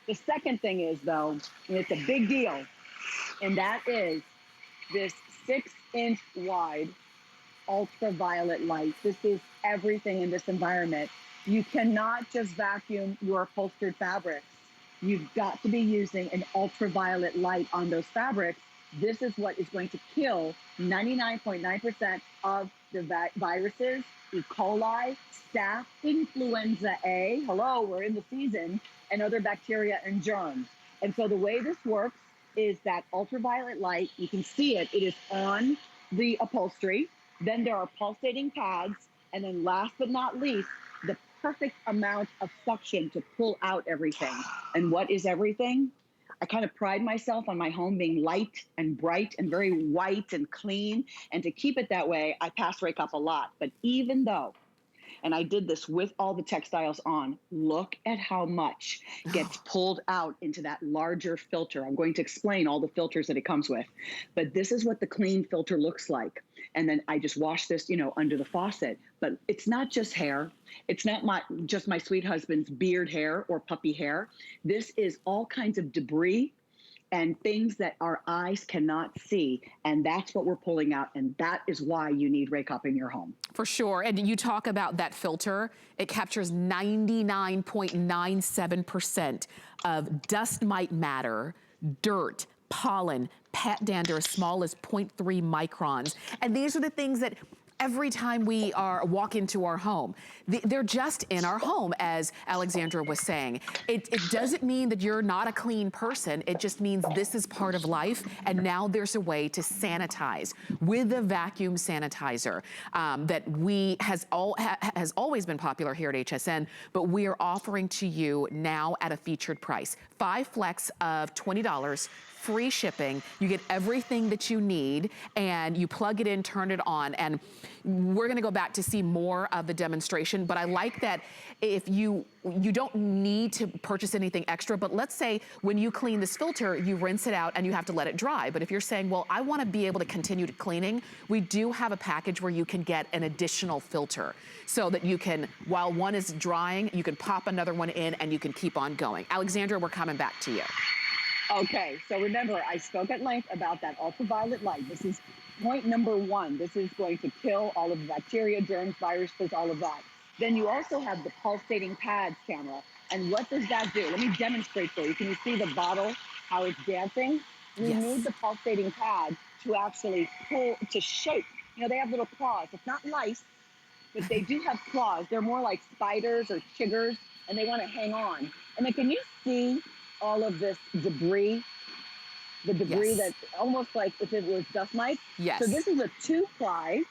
The second thing is, though, and it's a big deal, and that is this 6-inch wide ultraviolet light. This is everything in this environment. You cannot just vacuum your upholstered fabrics. You've got to be using an ultraviolet light on those fabrics. This is what is going to kill 99.9% of the viruses, E. coli, staph, influenza A, hello, we're in the season, and other bacteria and germs. And so the way this works is that ultraviolet light, you can see it, it is on the upholstery. Then there are pulsating pads. And then last but not least, the perfect amount of suction to pull out everything. And what is everything? I kind of pride myself on my home being light and bright and very white and clean. And to keep it that way, I pass Raycop a lot. But even though, and I did this with all the textiles on, look at how much gets pulled out into that larger filter. I'm going to explain all the filters that it comes with. But this is what the clean filter looks like. And then I just wash this, under the faucet. But it's not just hair. It's not just my sweet husband's beard hair or puppy hair. This is all kinds of debris and things that our eyes cannot see. And that's what we're pulling out. And that is why you need Raycop in your home. For sure. And you talk about that filter. It captures 99.97% of dust mite matter, dirt, pollen, pet dander as small as 0.3 microns. And these are the things that every time we walk into our home, they're just in our home, as Alexandra was saying. It doesn't mean that you're not a clean person. It just means this is part of life, and now there's a way to sanitize with a vacuum sanitizer that has always been popular here at HSN, but we are offering to you now at a featured price. 5 flex of $20. Free shipping. You get everything that you need, and you plug it in, turn it on, and we're gonna go back to see more of the demonstration, but I like that if you don't need to purchase anything extra, but let's say when you clean this filter, you rinse it out and you have to let it dry. But if you're saying, well, I wanna be able to continue cleaning, we do have a package where you can get an additional filter so that you can, while one is drying, you can pop another one in and you can keep on going. Alexandra, we're coming back to you. Okay, so remember, I spoke at length about that ultraviolet light. This is point number 1. This is going to kill all of the bacteria, germs, viruses, all of that. Then you also have the pulsating pads, Tamara. And what does that do? Let me demonstrate for you. Can you see the bottle, how it's dancing? We need the pulsating pad to actually pull, to shake. They have little claws. It's not lice, but they do have claws. They're more like spiders or chiggers, and they want to hang on. And then can you see all of this debris, the debris that's almost like if it was dust mites? Yes. So this is a two-ply,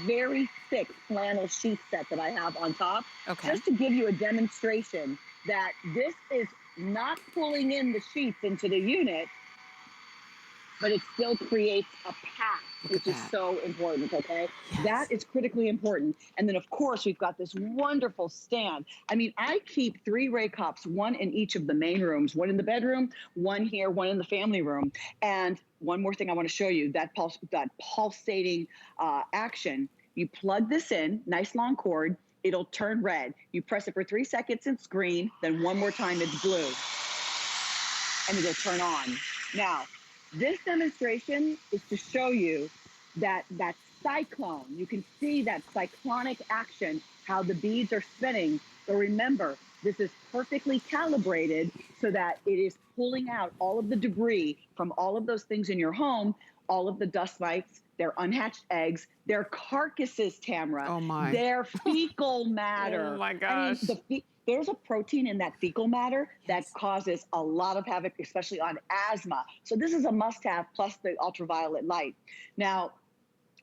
very thick flannel sheet set that I have on top. Okay. Just to give you a demonstration that this is not pulling in the sheets into the unit. but it still creates a path, which is so important, okay? Yes. That is critically important. And then, of course, we've got this wonderful stand. I mean, I keep 3 ray cups, one in each of the main rooms, one in the bedroom, one here, one in the family room. And one more thing I want to show you, that pulsating action. You plug this in, nice long cord, it'll turn red. You press it for 3 seconds, it's green, then one more time, it's blue. And it'll turn on. Now, this demonstration is to show you that cyclone. You can see that cyclonic action, how the beads are spinning. So remember, this is perfectly calibrated so that it is pulling out all of the debris from all of those things in your home, all of the dust mites, their unhatched eggs, their carcasses, Tamara. Oh my. Their fecal matter. Oh my gosh. I mean, there's a protein in that fecal matter that causes a lot of havoc, especially on asthma. So this is a must-have, plus the ultraviolet light. Now,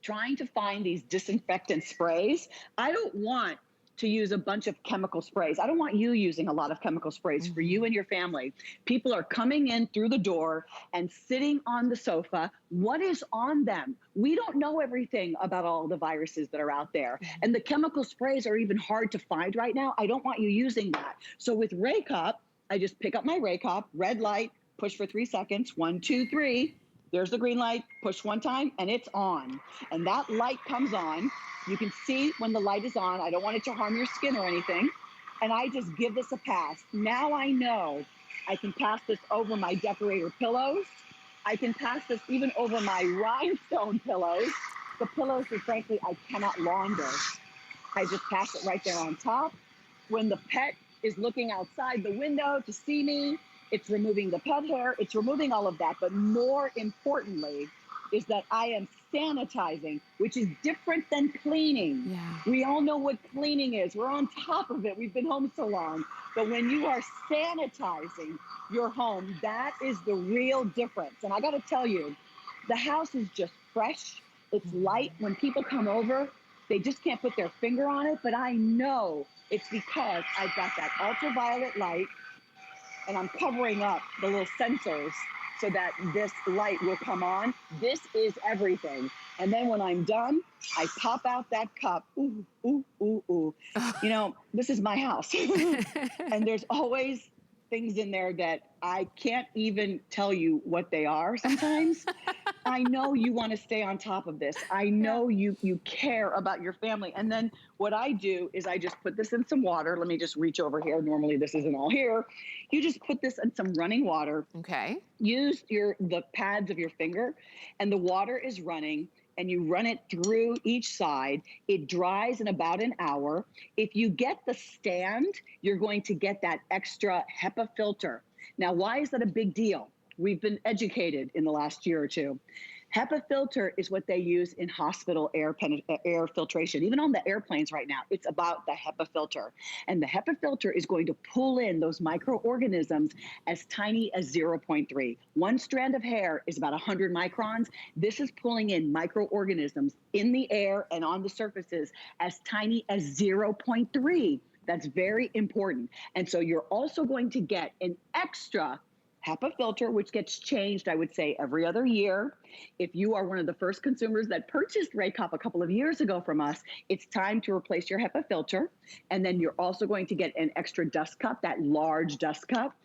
trying to find these disinfectant sprays, I don't want to use a bunch of chemical sprays. I don't want you using a lot of chemical sprays for you and your family. People are coming in through the door and sitting on the sofa. What is on them? We don't know everything about all the viruses that are out there. And the chemical sprays are even hard to find right now. I don't want you using that. So with Ray Cup, I just pick up my Ray Cup, red light, push for 3 seconds, 1, 2, 3. There's the green light, push one time, and it's on. And that light comes on. You can see when the light is on. I don't want it to harm your skin or anything. And I just give this a pass. Now I know I can pass this over my decorator pillows. I can pass this even over my rhinestone pillows. The pillows that frankly I cannot launder. I just pass it right there on top. When the pet is looking outside the window to see me, it's removing the pet hair, it's removing all of that. But more importantly is that I am sanitizing, which is different than cleaning. Yeah. We all know what cleaning is. We're on top of it. We've been home so long. But when you are sanitizing your home, that is the real difference. And I got to tell you, the house is just fresh. It's light. When people come over, they just can't put their finger on it. But I know it's because I've got that ultraviolet light, and I'm covering up the little sensors so that this light will come on. This is everything. And then when I'm done, I pop out that cup. Ooh, ooh, ooh, ooh. You know, this is my house. And there's always things in there that I can't even tell you what they are sometimes. I know you want to stay on top of this. I know you care about your family. And then what I do is I just put this in some water. Let me just reach over here. Normally this isn't all here. You just put this in some running water. Okay. Use the pads of your finger, and the water is running, and you run it through each side. It dries in about an hour. If you get the stand, you're going to get that extra HEPA filter. Now, why is that a big deal? We've been educated in the last year or two. HEPA filter is what they use in hospital air filtration. Even on the airplanes right now, it's about the HEPA filter. And the HEPA filter is going to pull in those microorganisms as tiny as 0.3. One strand of hair is about 100 microns. This is pulling in microorganisms in the air and on the surfaces as tiny as 0.3. That's very important. And so you're also going to get an extra HEPA filter, which gets changed, I would say, every other year. If you are one of the first consumers that purchased Ray Cup a couple of years ago from us, it's time to replace your HEPA filter. And then you're also going to get an extra dust cup, that large dust cup,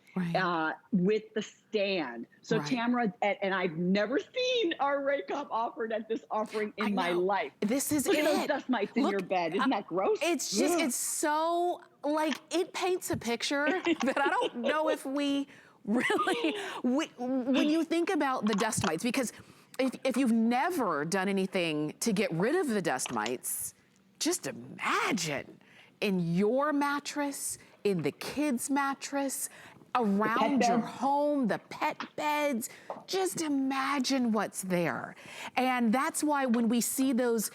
with the stand. So Tamara, and I've never seen our Ray Cup offered at this offering in my life. This is Look at those dust mites in your bed. Isn't that gross? It's just, it's so, like, it paints a picture that I don't know if we really, when you think about the dust mites, because if you've never done anything to get rid of the dust mites, just imagine in your mattress, in the kids' mattress, around your home, the pet beds, just imagine what's there. And that's why when we see those,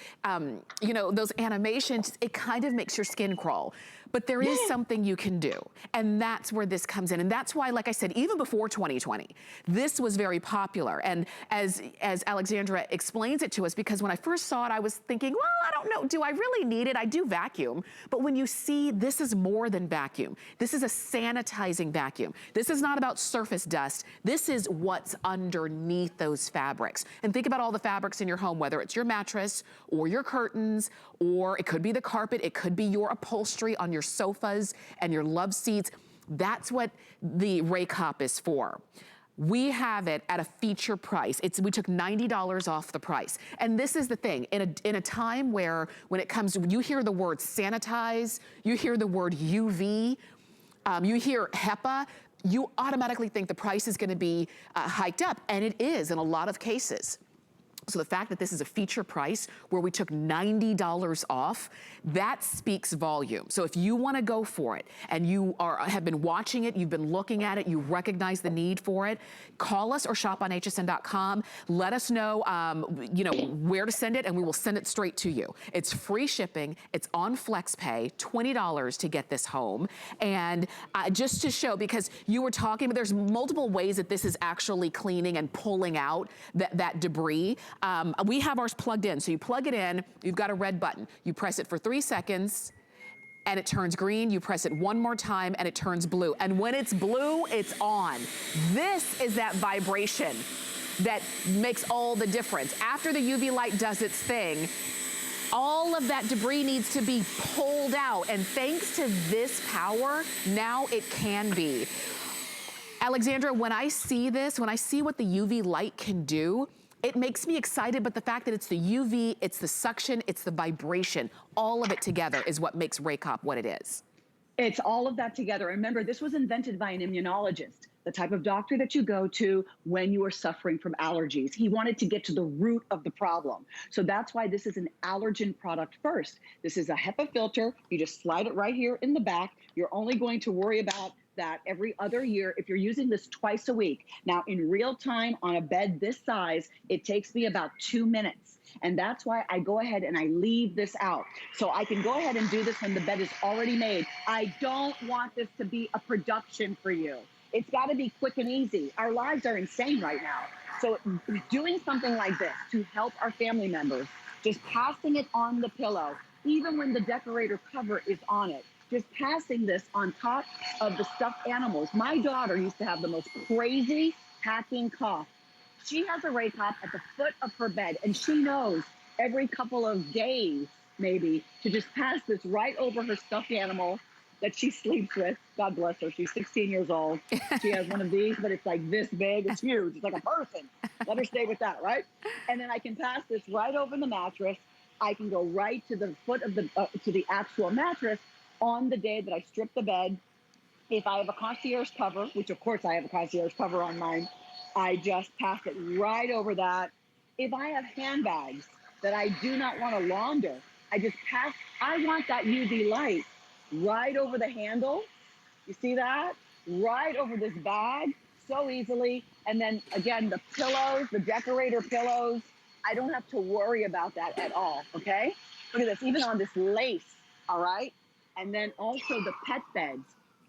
you know, those animations, it kind of makes your skin crawl. But there is something you can do, and that's where this comes in. And that's why, like I said, even before 2020, this was very popular. And as Alexandra explains it to us, because when I first saw it, I was thinking, well, I don't know, do I really need it? I do vacuum. But when you see, this is more than vacuum. This is a sanitizing vacuum. This is not about surface dust. This is what's underneath those fabrics. And think about all the fabrics in your home, whether it's your mattress or your curtains, or it could be the carpet, it could be your upholstery on your sofas and your love seats. That's what the Rake Hop is for. We have it at a feature price. We took $90 off the price. And this is the thing, in a time where when it comes, you hear the word sanitize, you hear the word UV, you hear HEPA, you automatically think the price is gonna be hiked up, and it is in a lot of cases. So the fact that this is a feature price where we took $90 off, that speaks volume. So if you wanna go for it and you have been watching it, you've been looking at it, you recognize the need for it, call us or shop on hsn.com. Let us know, where to send it, and we will send it straight to you. It's free shipping, it's on FlexPay, $20 to get this home. And just to show, because you were talking, but there's multiple ways that this is actually cleaning and pulling out that debris. We have ours plugged in. So you plug it in, you've got a red button. You press it for 3 seconds and it turns green. You press it one more time and it turns blue. And when it's blue, it's on. This is that vibration that makes all the difference. After the UV light does its thing, all of that debris needs to be pulled out. And thanks to this power, now it can be. Alexandra, when I see this, when I see what the UV light can do, it makes me excited, but the fact that it's the UV, it's the suction, it's the vibration, all of it together is what makes Rake Hop what it is. It's all of that together. Remember, this was invented by an immunologist, the type of doctor that you go to when you are suffering from allergies. He wanted to get to the root of the problem. So that's why this is an allergen product first. This is a HEPA filter. You just slide it right here in the back. You're only going to worry about that every other year if you're using this twice a week. Now, in real time on a bed this size, it takes me about 2 minutes. And that's why I go ahead and I leave this out. So I can go ahead and do this when the bed is already made. I don't want this to be a production for you. It's got to be quick and easy. Our lives are insane right now. So doing something like this to help our family members, just passing it on the pillow, even when the decorator cover is on it, just passing this on top of the stuffed animals. My daughter used to have the most crazy hacking cough. She has a Rake Hop at the foot of her bed, and she knows every couple of days, maybe, to just pass this right over her stuffed animal that she sleeps with. God bless her. She's 16 years old. She has one of these, but it's like this big. It's huge. It's like a person. Let her stay with that, right? And then I can pass this right over the mattress. I can go right to the foot of to the actual mattress on the day that I strip the bed. If I have a concierge cover, which of course I have a concierge cover on mine, I just pass it right over that. If I have handbags that I do not want to launder, I just pass, I want that UV light right over the handle. You see that? Right over this bag, so easily. And then again, the pillows, the decorator pillows, I don't have to worry about that at all, okay? Look at this, even on this lace, all right? And then also the pet beds.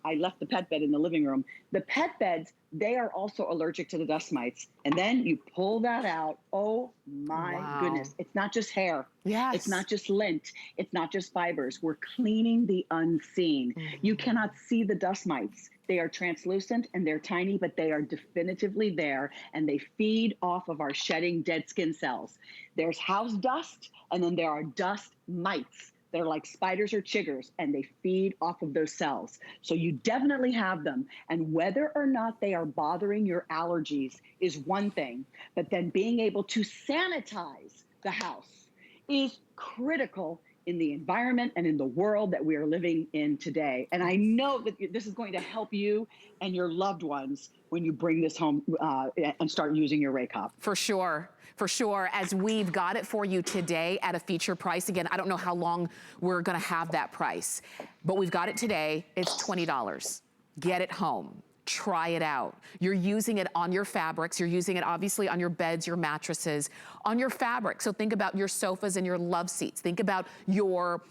I left the pet bed in the living room. The pet beds, they are also allergic to the dust mites. And then you pull that out. Oh my goodness. It's not just hair. Yes. It's not just lint. It's not just fibers. We're cleaning the unseen. You cannot see the dust mites. They are translucent and they're tiny, but they are definitively there, and they feed off of our shedding dead skin cells. There's house dust, and then there are dust mites. They're like spiders or chiggers, and they feed off of those cells. So you definitely have them. And whether or not they are bothering your allergies is one thing, but then being able to sanitize the house is critical in the environment and in the world that we are living in today. And I know that this is going to help you and your loved ones when you bring this home and start using your Rake Hop. For sure. For sure, as we've got it for you today at a feature price. Again, I don't know how long we're gonna have that price, but we've got it today. It's $20. Get it home. try it out. You're using it on your fabrics. You're using it obviously on your beds, your mattresses, on your fabric. So think about your sofas and your love seats. Think about your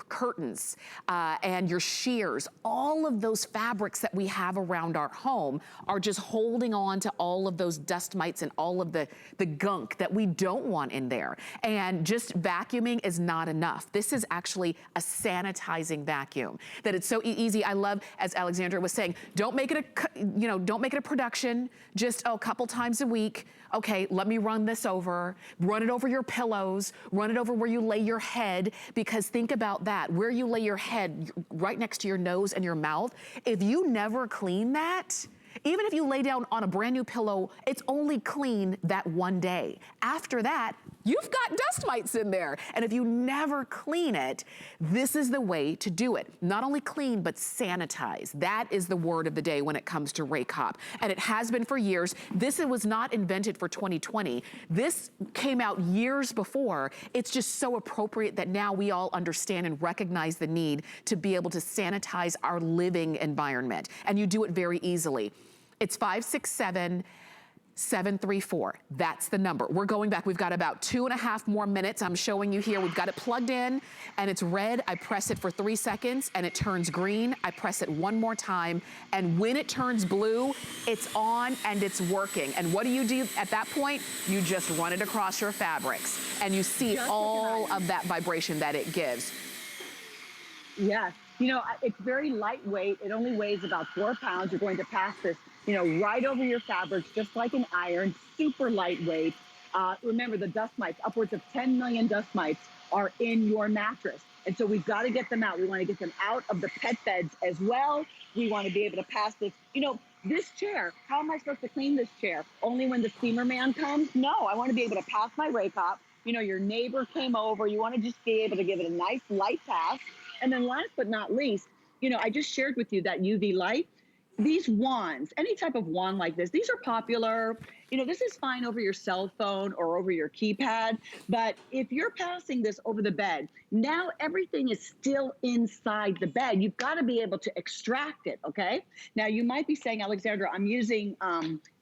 curtains and your sheers. All of those fabrics that we have around our home are just holding on to all of those dust mites and all of the gunk that we don't want in there. And just vacuuming is not enough. This is actually a sanitizing vacuum. That it's so easy. I love, as Alexandra was saying, don't make it don't make it a production. Just a couple times a week. Okay, let me run this over. Run it over your pillows. Run it over where you lay your head, because think about that. Where you lay your head, right next to your nose and your mouth, if you never clean that, even if you lay down on a brand new pillow, it's only clean that one day. After that, you've got dust mites in there. And if you never clean it, this is the way to do it. Not only clean, but sanitize. That is the word of the day when it comes to rake hop. And it has been for years. This was not invented for 2020. This came out years before. It's just so appropriate that now we all understand and recognize the need to be able to sanitize our living environment. And you do it very easily. It's 567-734. That's the number. We're going back. We've got about 2.5 more minutes. I'm showing you here. We've got it plugged in and it's red. I press it for 3 seconds and it turns green. I press it one more time. And when it turns blue, it's on and it's working. And what do you do at that point? You just run it across your fabrics and you see all of that vibration that it gives. Yes. You know, it's very lightweight. It only weighs about 4 pounds. You're going to pass this, right over your fabrics, just like an iron, super lightweight. Remember, the dust mites, upwards of 10 million dust mites are in your mattress. And so we've got to get them out. We want to get them out of the pet beds as well. We want to be able to pass this. This chair, how am I supposed to clean this chair? Only when the steamer man comes? No, I want to be able to pass my rake hop. Your neighbor came over. You want to just be able to give it a nice light pass. And then last but not least, I just shared with you that UV light. These wands, any type of wand like this, these are popular. This is fine over your cell phone or over your keypad. But if you're passing this over the bed, now everything is still inside the bed. You've got to be able to extract it, okay? Now, you might be saying, Alexandra, I'm using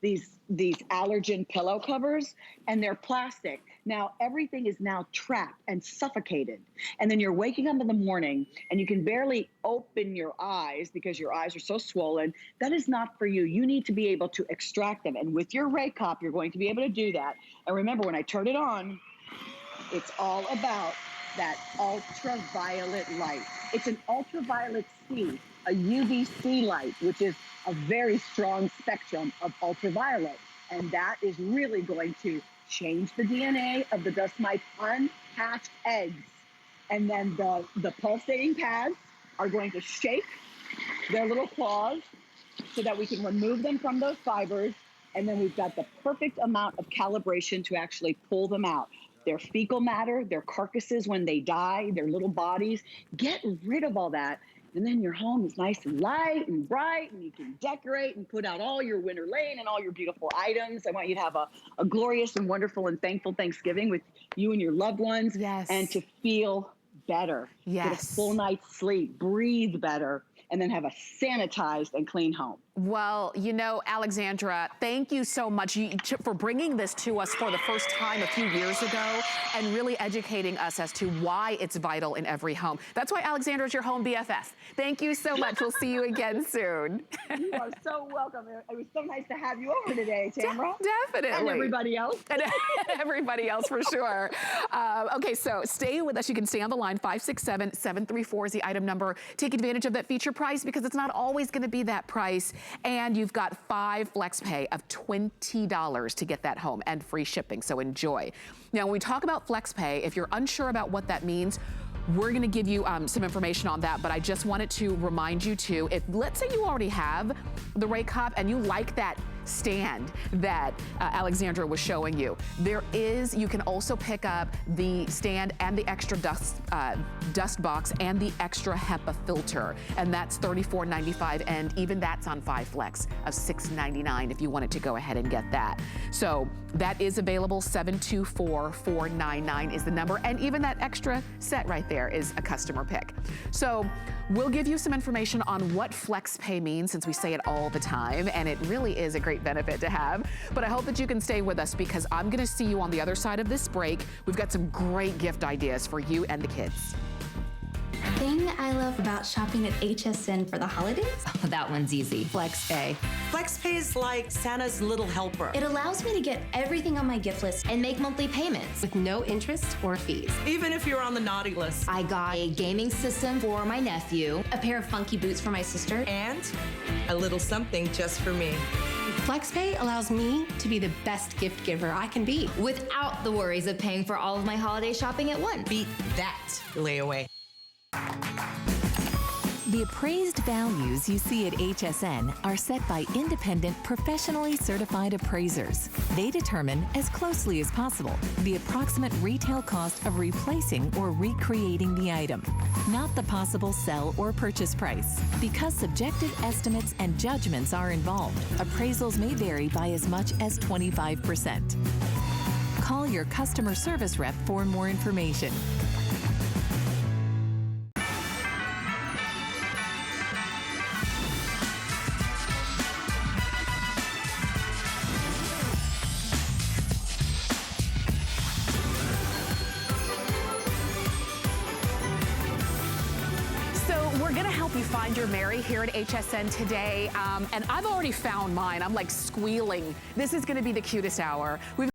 these allergen pillow covers, and they're plastic. Now, everything is now trapped and suffocated. And then you're waking up in the morning and you can barely open your eyes because your eyes are so swollen. That is not for you. You need to be able to extract them. And with your rake hop, you're going to be able to do that. And remember, when I turn it on, it's all about that ultraviolet light. It's an ultraviolet C, a UVC light, which is a very strong spectrum of ultraviolet. And that is really going to change the DNA of the dust mites' unhatched eggs. And then the pulsating pads are going to shake their little claws so that we can remove them from those fibers. And then we've got the perfect amount of calibration to actually pull them out. Their fecal matter, their carcasses when they die, their little bodies. Get rid of all that. And then your home is nice and light and bright, and you can decorate and put out all your winter lane and all your beautiful items. I want you to have a glorious and wonderful and thankful Thanksgiving with you and your loved ones. Yes. And to feel better. Yes. Get a full night's sleep, breathe better, and then have a sanitized and clean home. Well, Alexandra, thank you so much for bringing this to us for the first time a few years ago and really educating us as to why it's vital in every home. That's why Alexandra is your home BFF. Thank you so much. We'll see you again soon. You are so welcome. It was so nice to have you over today, Tamara. Definitely. And everybody else. And everybody else for sure. Okay, so stay with us. You can stay on the line. 567-734 is the item number. Take advantage of that feature price because it's not always going to be that price. And you've got 5 flex pay of $20 to get that home and free shipping, so enjoy. Now, when we talk about flex pay, if you're unsure about what that means, we're gonna give you some information on that, but I just wanted to remind you too, if let's say you already have the rake hop and you like that stand that Alexandra was showing you, you can also pick up the stand and the extra dust box and the extra HEPA filter, and that's $34.95, and even that's on 5 flex of $6.99 if you wanted to go ahead and get that. So That is available. 724-499 is the number. And even that extra set right there is a customer pick. So we'll give you some information on what FlexPay means, since we say it all the time, and it really is a great benefit to have. But I hope that you can stay with us, because I'm gonna see you on the other side of this break. We've got some great gift ideas for you and the kids. Thing I love about shopping at HSN for the holidays? Oh, that one's easy. FlexPay. FlexPay is like Santa's little helper. It allows me to get everything on my gift list and make monthly payments with no interest or fees. Even if you're on the naughty list. I got a gaming system for my nephew, a pair of funky boots for my sister, and a little something just for me. FlexPay allows me to be the best gift giver I can be without the worries of paying for all of my holiday shopping at once. Beat that layaway. The appraised values you see at HSN are set by independent, professionally certified appraisers. They determine, as closely as possible, the approximate retail cost of replacing or recreating the item, not the possible sell or purchase price. Because subjective estimates and judgments are involved, appraisals may vary by as much as 25%. Call your customer service rep for more information. You find your Mary here at HSN today, and I've already found mine. I'm like squealing. This is going to be the cutest hour.